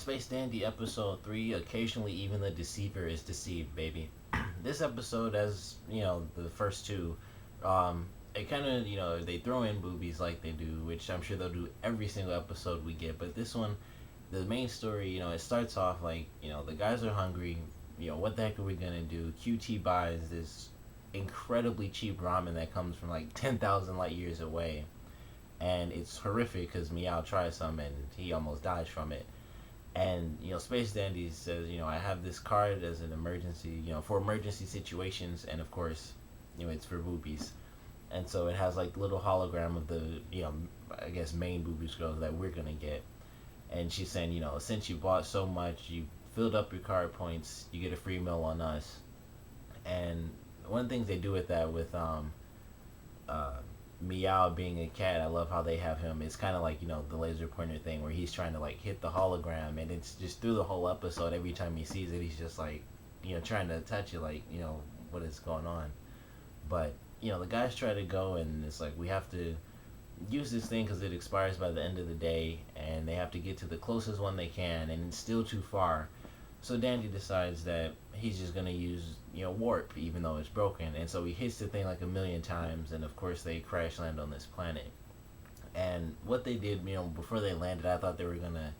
Space Dandy episode 3. Occasionally, even the deceiver is deceived, baby. This episode, as you know, the first two, it kind of, they throw in boobies like they do, which I'm sure they'll do every single episode we get. But this one, the main story, it starts off like, the guys are hungry. What the heck are we gonna do? QT buys this incredibly cheap ramen that comes from like 10,000 light years away, and it's horrific because Meow tries some and he almost dies from it. And Space Dandy says, I have this card as an emergency, for emergency situations, and of course, it's for boobies. And so it has like the little hologram of the, I guess main boobies girls that we're gonna get. And she's saying, since you bought so much, you filled up your card points, you get a free meal on us. And one of the things they do with that, with uh, Meow being a cat, I love how they have him. It's kind of like, the laser pointer thing where he's trying to like hit the hologram, and it's just through the whole episode. Every time he sees it, he's just like, trying to touch it, like, what is going on. But the guys try to go, and it's like we have to use this thing because it expires by the end of the day, and they have to get to the closest one they can, and it's still too far. So Dandy decides that he's just gonna use warp, even though it's broken, and so he hits the thing like a million times, and of course they crash land on this planet. And what they did, before they landed, I thought they were gonna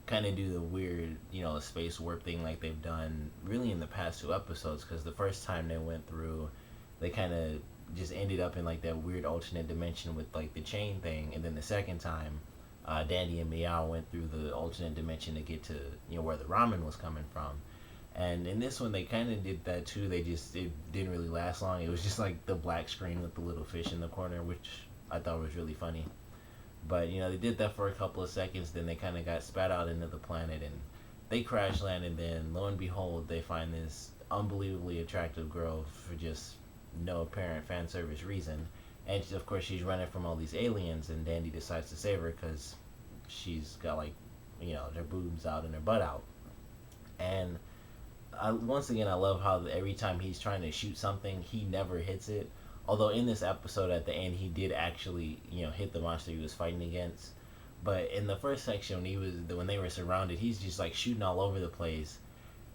kind of do the weird, space warp thing like they've done really in the past two episodes. Because the first time they went through, they kind of just ended up in like that weird alternate dimension with like the chain thing, and then the second time, Dandy and Meow went through the alternate dimension to get to where the ramen was coming from. And in this one, they kind of did that too. It didn't really last long. It was just like the black screen with the little fish in the corner, which I thought was really funny. But they did that for a couple of seconds. Then they kind of got spat out into the planet, and they crash land. And then lo and behold, they find this unbelievably attractive girl for just no apparent fan service reason. And of course, she's running from all these aliens, and Dandy decides to save her because she's got like, her boobs out and her butt out. And once again, I love how every time he's trying to shoot something, he never hits it. Although in this episode, at the end, he did actually, hit the monster he was fighting against. But in the first section, when they were surrounded, he's just like shooting all over the place.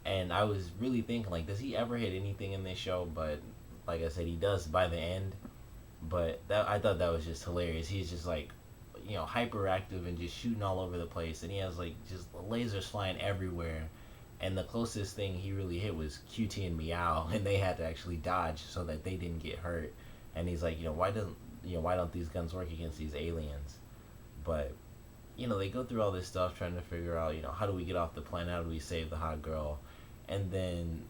And I was really thinking, like, does he ever hit anything in this show? But like I said, he does by the end. But I thought that was just hilarious. He's just like, hyperactive and just shooting all over the place, and he has like just lasers flying everywhere. And the closest thing he really hit was QT and Meow, and they had to actually dodge so that they didn't get hurt. And he's like, why don't these guns work against these aliens? But they go through all this stuff trying to figure out, how do we get off the planet? How do we save the hot girl? And then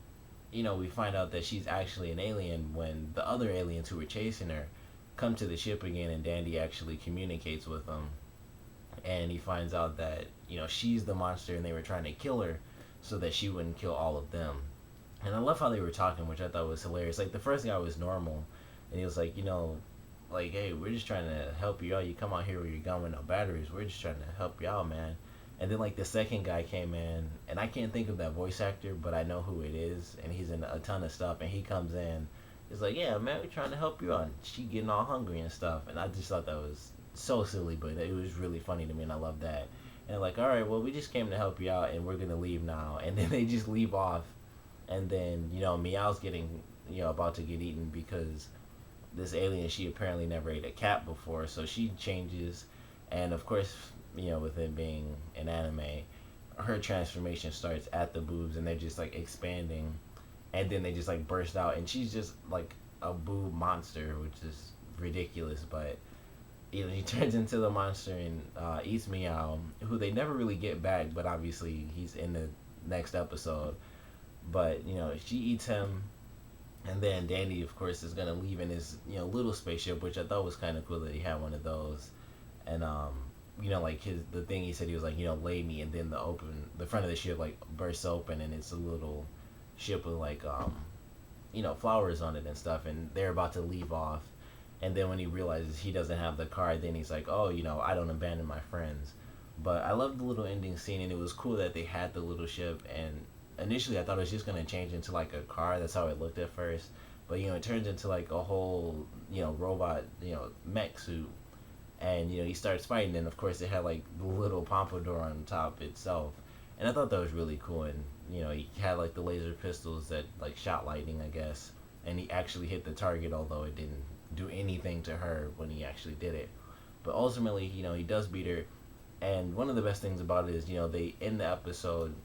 we find out that she's actually an alien when the other aliens who were chasing her come to the ship again, and Dandy actually communicates with them, and he finds out that she's the monster and they were trying to kill her so that she wouldn't kill all of them. And I love how they were talking, which I thought was hilarious. Like the first guy was normal, and he was like, like, hey, we're just trying to help you out. You come out here with your gun with no batteries. We're just trying to help you out, man. And then like the second guy came in, and I can't think of that voice actor, but I know who it is, and he's in a ton of stuff. And he comes in, it's like, yeah, man, we're trying to help you out. And she getting all hungry and stuff, and I just thought that was so silly, but it was really funny to me, and I love that. And like, all right, well, we just came to help you out, and we're gonna leave now. And then they just leave off, and then Meow's getting about to get eaten because this alien, she apparently never ate a cat before, so she changes, and of course, with it being an anime, her transformation starts at the boobs, and they're just like expanding, and then they just like burst out, and she's just like a boob monster, which is ridiculous. But he turns into the monster and eats Meow, who they never really get back, but obviously he's in the next episode. But she eats him, and then Dandy, of course, is gonna leave in his little spaceship, which I thought was kind of cool that he had one of those. And like the thing he said, he was like, lay me, and then the front of the ship like bursts open, and it's a little ship with like flowers on it and stuff, and they're about to leave off. And then when he realizes he doesn't have the card, then he's like, oh, I don't abandon my friends. But I love the little ending scene, and it was cool that they had the little ship. And initially I thought it was just going to change into like a car. That's how it looked at first. But it turns into like a whole robot mech suit. And he starts fighting, and of course it had like the little pompadour on top itself. And I thought that was really cool. And he had like the laser pistols that like shot lightning, I guess, and he actually hit the target, although it didn't do anything to her when he actually did it. But ultimately, he does beat her. And one of the best things about it is, they end the episode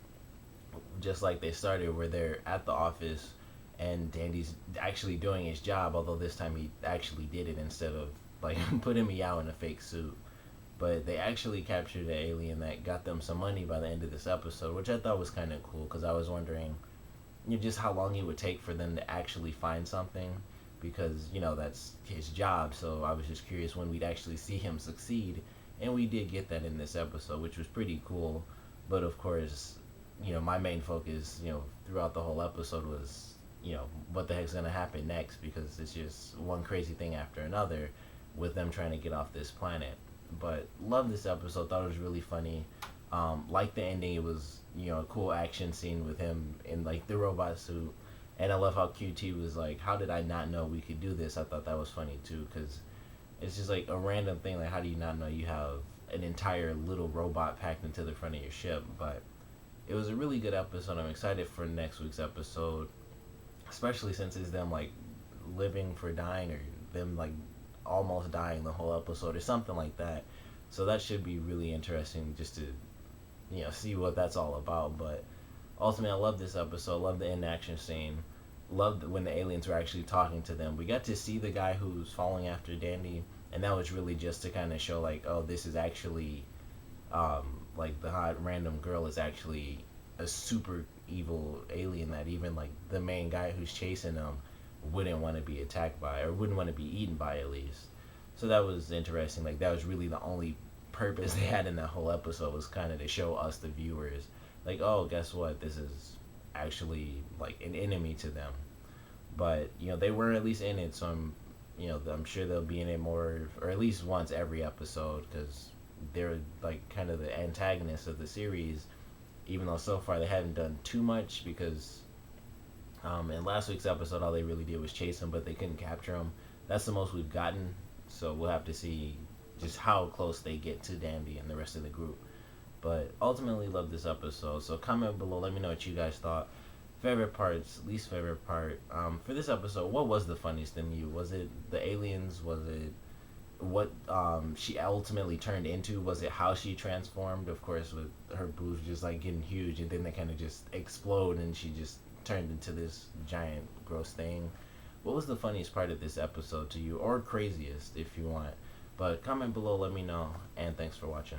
just like they started, where they're at the office and Dandy's actually doing his job, although this time he actually did it instead of like putting me out in a fake suit. But they actually captured the alien that got them some money by the end of this episode, which I thought was kind of cool because I was wondering, just how long it would take for them to actually find something, because that's his job. So I was just curious when we'd actually see him succeed, and we did get that in this episode, which was pretty cool. But of course, my main focus, throughout the whole episode was, what the heck's gonna happen next, because it's just one crazy thing after another with them trying to get off this planet. But love this episode. Thought it was really funny. Like the ending, it was a cool action scene with him in like the robot suit, and I love how QT was like, "How did I not know we could do this?" I thought that was funny too, because it's just like a random thing. Like, how do you not know you have an entire little robot packed into the front of your ship? But it was a really good episode. I'm excited for next week's episode, especially since it's them like living for dying, or them like almost dying the whole episode or something like that. So that should be really interesting just to see what that's all about. But ultimately, I love this episode. Love the in action scene. Loved when the aliens were actually talking to them. We got to see the guy who's following after Dandy, and that was really just to kind of show like, oh, this is actually like the hot random girl is actually a super evil alien that even like the main guy who's chasing them wouldn't want to be attacked by, or wouldn't want to be eaten by at least. So that was interesting. Like, that was really the only purpose they had in that whole episode, was kind of to show us the viewers like, oh, guess what, this is actually like an enemy to them. But they were at least in it, so I'm sure they'll be in it more, or at least once every episode, because they're like kind of the antagonists of the series, even though so far they haven't done too much, because in last week's episode all they really did was chase him, but they couldn't capture him. That's the most we've gotten, so we'll have to see just how close they get to Dandy and the rest of the group. But ultimately, love this episode. So comment below, let me know what you guys thought. Favorite parts, least favorite part. For this episode, what was the funniest to you? Was it the aliens? Was it what she ultimately turned into? Was it how she transformed? Of course, with her boobs just like getting huge, and then they kind of just explode, and she just turned into this giant gross thing. What was the funniest part of this episode to you, or craziest if you want? But comment below, let me know, and thanks for watching.